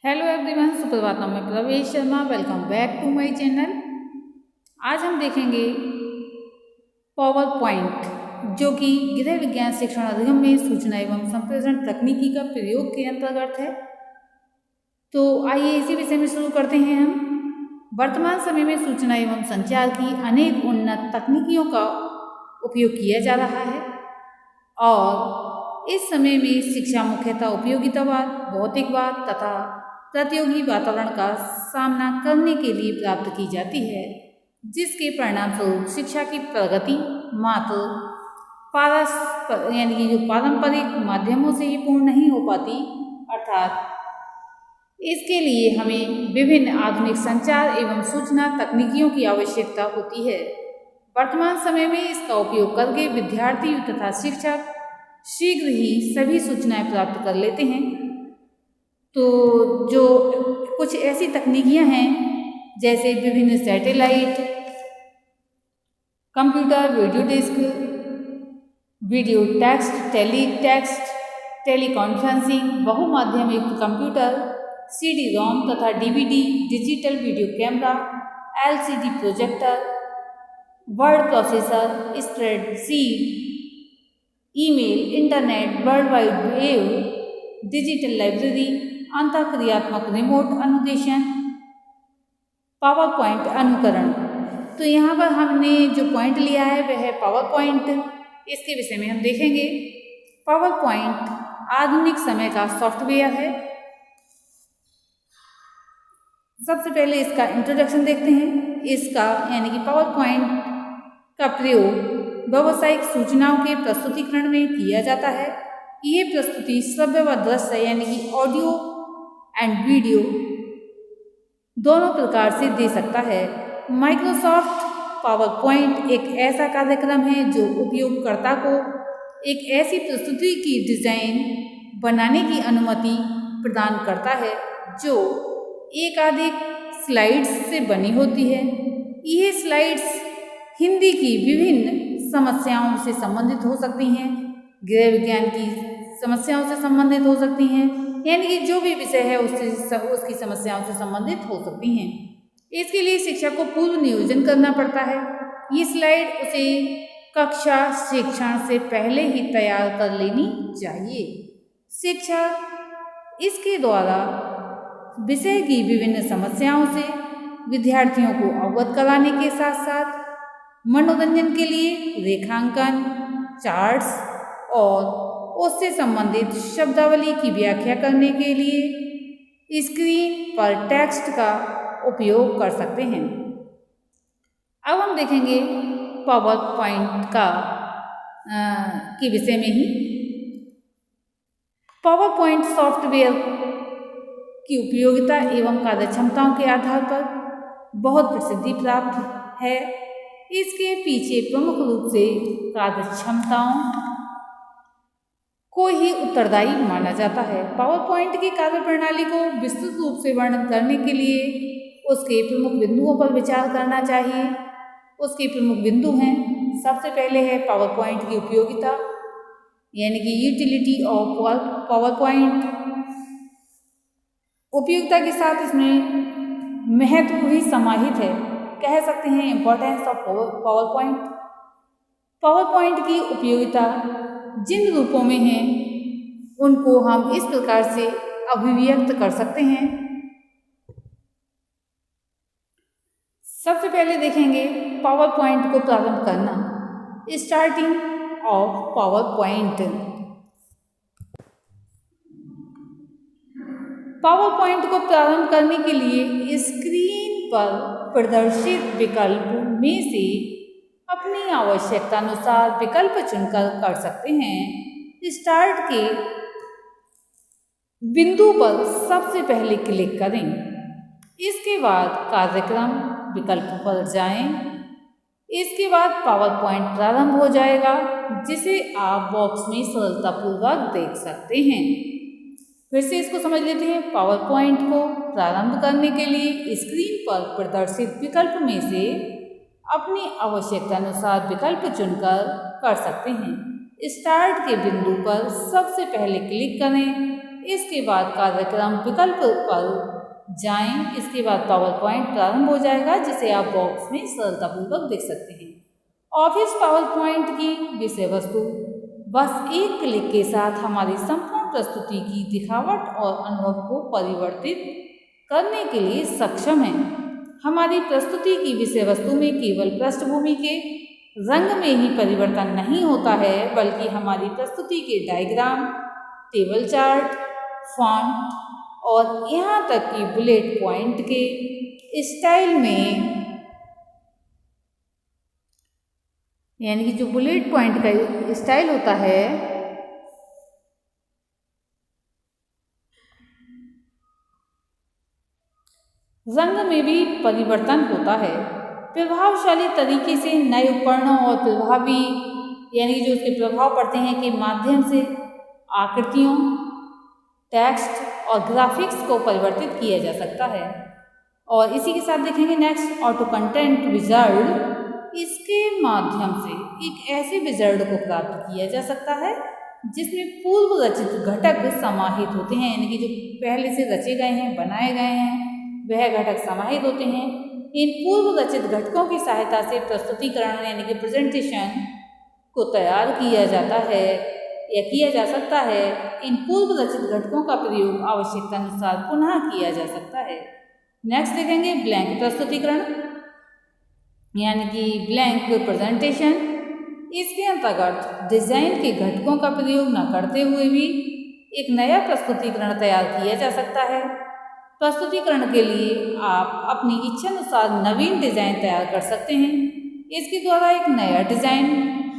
Hello everyone, सुप्रभातम। मैं Pravesh Sharma. Welcome back to my channel. आज हम देखेंगे पावर पॉइंट, जो कि गृह विज्ञान शिक्षण अधिगम में सूचना एवं संप्रेषण तकनीकी का प्रयोग के अंतर्गत है। तो आइए इसी विषय में शुरू करते हैं। हम वर्तमान समय में सूचना एवं संचार की अनेक उन्नत तकनीकियों का उपयोग किया जा रहा है और इस समय में शिक्षा मुख्यतः उपयोगितावाद, भौतिकवाद तथा प्रतियोगी वातावरण का सामना करने के लिए प्राप्त की जाती है, जिसके परिणाम स्वरूप शिक्षा की प्रगति मात्र यानी कि जो पारंपरिक माध्यमों से ही पूर्ण नहीं हो पाती, अर्थात इसके लिए हमें विभिन्न आधुनिक संचार एवं सूचना तकनीकियों की आवश्यकता होती है। वर्तमान समय में इसका उपयोग करके विद्यार्थी तथा शिक्षक शीघ्र ही सभी सूचनाएं प्राप्त कर लेते हैं। तो जो कुछ ऐसी तकनीकियां हैं जैसे विभिन्न satellite, computer, video disc, video text, teletext, teleconferencing, बहुमाध्यम युक्त कंप्यूटर, सीडी रोम तथा DVD, digital video camera, LCD projector, word processor, spreadsheet, email, internet, world wide web, digital library, अंतःक्रियात्मक रिमोट अनुदेशन, पावर पॉइंट अनुकरण। तो यहाँ पर हमने जो पॉइंट लिया है वह है पावर पॉइंट। इसके विषय में हम देखेंगे। पावर पॉइंट आधुनिक समय का सॉफ्टवेयर है। सबसे पहले इसका इंट्रोडक्शन देखते हैं। इसका यानी कि पावर पॉइंट का प्रयोग व्यावसायिक सूचनाओं के प्रस्तुतिकरण में किया जाता है। ये प्रस्तुति श्रव्य व दृश्य यानी कि ऑडियो एंड वीडियो दोनों प्रकार से दे सकता है। माइक्रोसॉफ्ट पावर पॉइंट एक ऐसा कार्यक्रम है जो उपयोगकर्ता को एक ऐसी प्रस्तुति की डिजाइन बनाने की अनुमति प्रदान करता है जो एकाधिक स्लाइड्स से बनी होती है। ये स्लाइड्स हिंदी की विभिन्न समस्याओं से संबंधित हो सकती हैं, गृह विज्ञान की समस्याओं से संबंधित हो सकती हैं, यानी कि जो भी विषय है उसकी समस्याओं से संबंधित हो सकती हैं। इसके लिए शिक्षक को पूर्व नियोजन करना पड़ता है। ये स्लाइड उसे कक्षा शिक्षण से पहले ही तैयार कर लेनी चाहिए। शिक्षक इसके द्वारा विषय की विभिन्न समस्याओं से विद्यार्थियों को अवगत कराने के साथ साथ मनोरंजन के लिए रेखांकन, चार्ट्स और उससे संबंधित शब्दावली की व्याख्या करने के लिए स्क्रीन पर टेक्स्ट का उपयोग कर सकते हैं। अब हम देखेंगे पावर पॉइंट के विषय में ही। पावर पॉइंट सॉफ्टवेयर की उपयोगिता एवं कार्यक्षमताओं के आधार पर बहुत प्रसिद्धि प्राप्त है। इसके पीछे प्रमुख रूप से कार्यक्षमताओं को ही उत्तरदायी माना जाता है। पावर पॉइंट की कार्यप्रणाली को विस्तृत रूप से वर्णन करने के लिए उसके प्रमुख बिंदुओं पर विचार करना चाहिए। उसके प्रमुख बिंदु हैं, सबसे पहले है पावर पॉइंट की उपयोगिता यानी कि यूटिलिटी ऑफ पावर पॉइंट। उपयोगिता के साथ इसमें महत्व भी समाहित है, कह सकते हैं importance of power point. Power point की उपयोगिता जिन रूपों में है उनको हम इस प्रकार से अभिव्यक्त कर सकते हैं। सबसे पहले देखेंगे पावर पॉइंट को प्रारंभ करना, starting of power point. Power point को प्रारंभ करने के लिए स्क्रीन पर प्रदर्शित विकल्प में से अपनी आवश्यकता अनुसार विकल्प चुनकर कर सकते हैं। स्टार्ट के बिंदु पर सबसे पहले क्लिक करें। इसके बाद कार्यक्रम विकल्प पर जाएं। इसके बाद पावर पॉइंट प्रारंभ हो जाएगा, जिसे आप बॉक्स में सरलतापूर्वक देख सकते हैं। फिर से इसको समझ लेते हैं। पावर पॉइंट को प्रारंभ करने के लिए स्क्रीन पर प्रदर्शित विकल्प में से अपनी आवश्यकता अनुसार विकल्प चुनकर कर सकते हैं। स्टार्ट के बिंदु पर सबसे पहले क्लिक करें। इसके बाद कार्यक्रम विकल्प पर जाएं। इसके बाद पावर पॉइंट प्रारंभ हो जाएगा, जिसे आप बॉक्स में सरलतापूर्वक देख सकते हैं। ऑफिस पावर पॉइंट की विषय वस्तु बस एक क्लिक के साथ हमारी संपूर्ण प्रस्तुति की दिखावट और अनुभव को परिवर्तित करने के लिए सक्षम है। हमारी प्रस्तुति की विषय वस्तु में केवल पृष्ठभूमि के रंग में ही परिवर्तन नहीं होता है, बल्कि हमारी प्रस्तुति के डायग्राम, टेबल चार्ट, फॉन्ट और यहाँ तक कि बुलेट पॉइंट के स्टाइल में, यानी कि जो बुलेट पॉइंट का स्टाइल होता है रंग में भी परिवर्तन होता है। प्रभावशाली तरीके से नए उपकरणों और प्रभावी, यानी जो उसके प्रभाव पड़ते हैं, के माध्यम से आकृतियों, टेक्स्ट और ग्राफिक्स को परिवर्तित किया जा सकता है। और इसी के साथ देखेंगे नेक्स्ट ऑटो कंटेंट विजार्ड। इसके माध्यम से एक ऐसे विजार्ड को प्राप्त किया जा सकता है जिसमें पूर्व रचित घटक समाहित होते हैं, यानी कि जो पहले से रचे गए हैं, बनाए गए हैं, वह घटक समाहित होते हैं। इन पूर्व रचित घटकों की सहायता से प्रस्तुतिकरण यानी कि प्रेजेंटेशन को तैयार किया जाता है या किया जा सकता है। इन पूर्व रचित घटकों का प्रयोग आवश्यकता अनुसार पुनः किया जा सकता है। नेक्स्ट देखेंगे ब्लैंक प्रस्तुतिकरण यानी कि ब्लैंक प्रेजेंटेशन। इसके अंतर्गत डिजाइन के घटकों का प्रयोग न करते हुए भी एक नया प्रस्तुतिकरण तैयार किया जा सकता है। प्रस्तुतिकरण के लिए आप अपनी इच्छा अनुसार नवीन डिजाइन तैयार कर सकते हैं। इसके द्वारा एक नया डिजाइन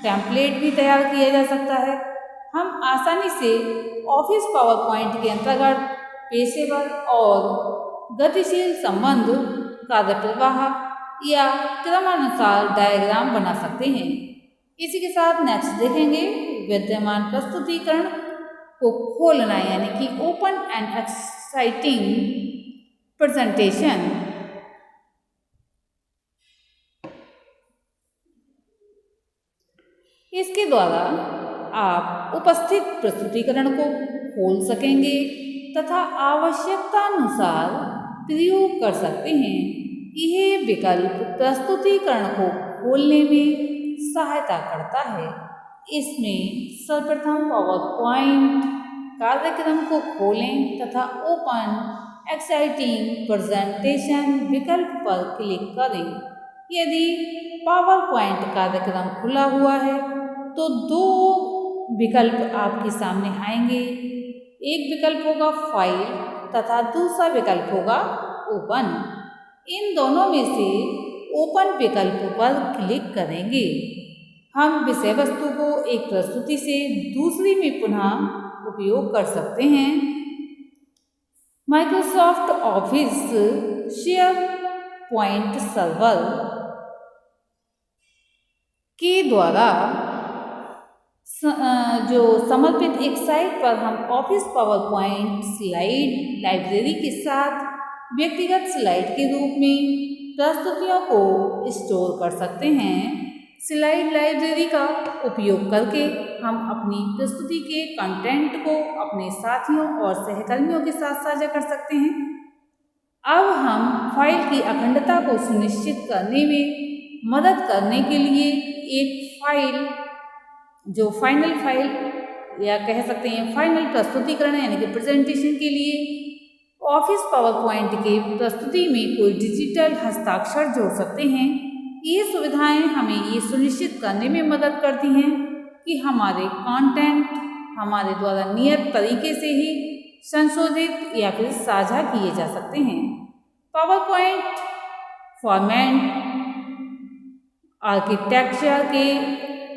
टेम्पलेट भी तैयार किया जा सकता है। हम आसानी से ऑफिस पावर पॉइंट के अंतर्गत पेशेवर और गतिशील संबंध, कार्य प्रवाह या क्रमानुसार डायग्राम बना सकते हैं। इसी के साथ नेक्स्ट देखेंगे विद्यमान प्रस्तुतिकरण को खोलना यानी कि ओपन एंड एक्साइटिंग प्रेजेंटेशन। इसके द्वारा आप उपस्थित प्रस्तुतिकरण को खोल सकेंगे तथा आवश्यकतानुसार प्रयोग कर सकते हैं। यह विकल्प प्रस्तुतिकरण को खोलने में सहायता करता है। इसमें सर्वप्रथम पावर पॉइंट कार्यक्रम को खोलें तथा ओपन एक्साइटिंग प्रेजेंटेशन विकल्प पर क्लिक करें। यदि पावर पॉइंट कार्यक्रम खुला हुआ है तो दो विकल्प आपके सामने आएंगे। एक विकल्प होगा फाइल तथा दूसरा विकल्प होगा ओपन। इन दोनों में से ओपन विकल्प पर क्लिक करेंगे। हम विषय वस्तु को एक प्रस्तुति से दूसरी में पुनः उपयोग कर सकते हैं। Microsoft office share point server के द्वारा जो समर्पित एक साइट पर हम office power point slide library के साथ व्यक्तिगत स्लाइड के रूप में प्रस्तुतियों को स्टोर कर सकते हैं। स्लाइड लाइब्रेरी का उपयोग करके हम अपनी प्रस्तुति के कंटेंट को अपने साथियों और सहकर्मियों के साथ साझा कर सकते हैं। अब हम फाइल की अखंडता को सुनिश्चित करने में मदद करने के लिए एक फाइल, जो फाइनल फाइल या कह सकते हैं फाइनल प्रस्तुतिकरण यानी कि प्रेजेंटेशन के लिए ऑफिस पावर पॉइंट के प्रस्तुति में कोई डिजिटल हस्ताक्षर जोड़ सकते हैं। ये सुविधाएं हमें ये सुनिश्चित करने में मदद करती हैं कि हमारे कंटेंट हमारे द्वारा नियत तरीके से ही संशोधित या फिर साझा किए जा सकते हैं। पावर पॉइंट फॉर्मेट आर्किटेक्चर के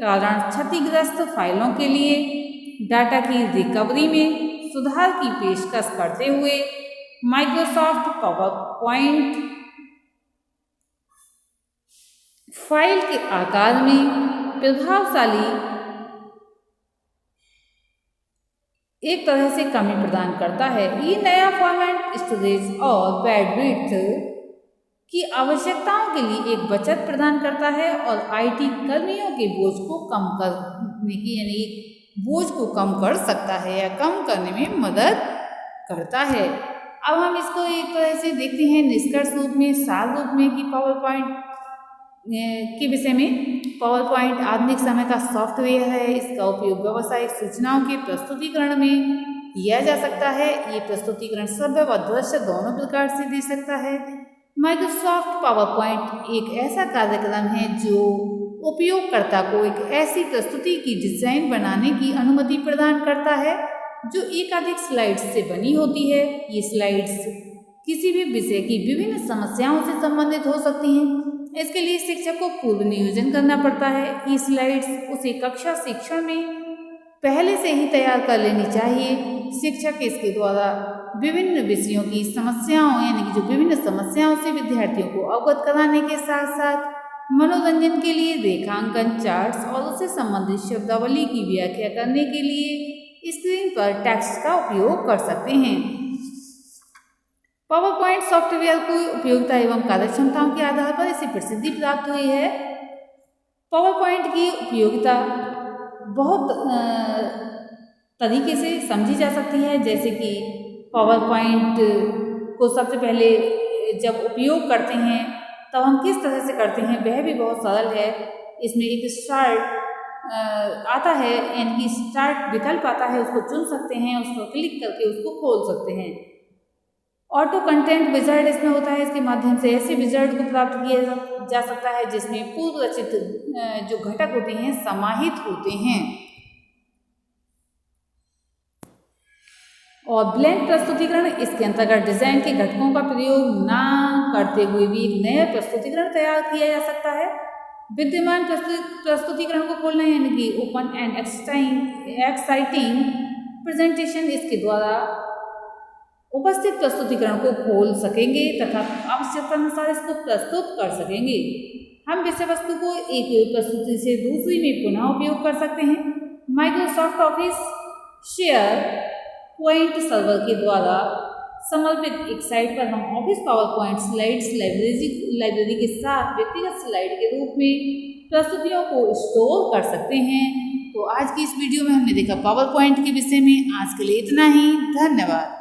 कारण क्षतिग्रस्त फाइलों के लिए डाटा की रिकवरी में सुधार की पेशकश करते हुए माइक्रोसॉफ्ट पावर पॉइंट फाइल के आकार में प्रभावशाली एक तरह से कमी प्रदान करता है। ये नया फॉर्मेट स्टोरेज और बैंडविड्थ की आवश्यकताओं के लिए एक बचत प्रदान करता है और आईटी कर्मियों के बोझ को कम करने की यानी बोझ को कम कर सकता है या कम करने में मदद करता है। अब हम इसको एक तरह से देखते हैं निष्कर्ष रूप में, सार रूप में कि पावर पॉइंट के विषय में। पावर पॉइंट आधुनिक समय का सॉफ्टवेयर है। इसका उपयोग व्यावसायिक सूचनाओं के प्रस्तुतिकरण में किया जा सकता है। ये प्रस्तुतिकरण श्रव्य व दृश्य दोनों प्रकार से दे सकता है। माइक्रोसॉफ्ट पावर पॉइंट एक ऐसा कार्यक्रम है जो उपयोगकर्ता को एक ऐसी प्रस्तुति की डिजाइन बनाने की अनुमति प्रदान करता है जो एकाधिक स्लाइड्स से बनी होती है। ये स्लाइड्स किसी भी विषय की विभिन्न समस्याओं से संबंधित हो सकती हैं। इसके लिए शिक्षक को पूर्व नियोजन करना पड़ता है। ये स्लाइड्स उसे कक्षा शिक्षण में पहले से ही तैयार कर लेनी चाहिए। शिक्षक इसके द्वारा विभिन्न विषयों की समस्याओं यानी कि जो विभिन्न समस्याओं से विद्यार्थियों को अवगत कराने के साथ साथ मनोरंजन के लिए रेखांकन, चार्ट्स और उससे संबंधित शब्दावली की व्याख्या करने के लिए स्क्रीन पर टेक्स्ट का उपयोग कर सकते हैं। पावर पॉइंट सॉफ्टवेयर की उपयोगिता एवं कार्यक्षमताओं के आधार पर इसे प्रसिद्धि प्राप्त हुई है। पावर पॉइंट की उपयोगिता बहुत तरीके से समझी जा सकती है, जैसे कि पावर पॉइंट को सबसे पहले जब उपयोग करते हैं तब हम किस तरह से करते हैं वह भी बहुत सरल है। इसमें एक स्टार्ट आता है यानी कि स्टार्ट विकल्प आता है, उसको चुन सकते हैं, उस पर क्लिक करके उसको खोल सकते हैं। ऑटो कंटेंट विजार्ड इसमें होता है। इसके माध्यम से ऐसे विजार्ड को प्राप्त किया जा सकता है जिसमें पूर्व रचित जो घटक होते हैं समाहित होते हैं। और ब्लैंक प्रस्तुतिकरण, इसके अंतर्गत डिजाइन के घटकों का प्रयोग न करते हुए भी एक नया प्रस्तुतिकरण तैयार किया जा सकता है। विद्यमान प्रस्तुतिकरण को खोलना यानी कि ओपन एंड एक्साइटिंग प्रेजेंटेशन, इसके द्वारा उपस्थित प्रस्तुतिकरण को खोल सकेंगे तथा आवश्यकतानुसार इसको प्रस्तुत कर सकेंगे। हम विषय वस्तु को एक प्रस्तुति से दूसरी में पुनः उपयोग कर सकते हैं। Microsoft office share point server के द्वारा समर्पित एक साइट पर हम office power point slides library के साथ व्यक्तिगत स्लाइड के रूप में प्रस्तुतियों को स्टोर कर सकते हैं। तो आज की इस वीडियो में हमने देखा पावर पॉइंट के विषय में। आज के लिए इतना ही। धन्यवाद।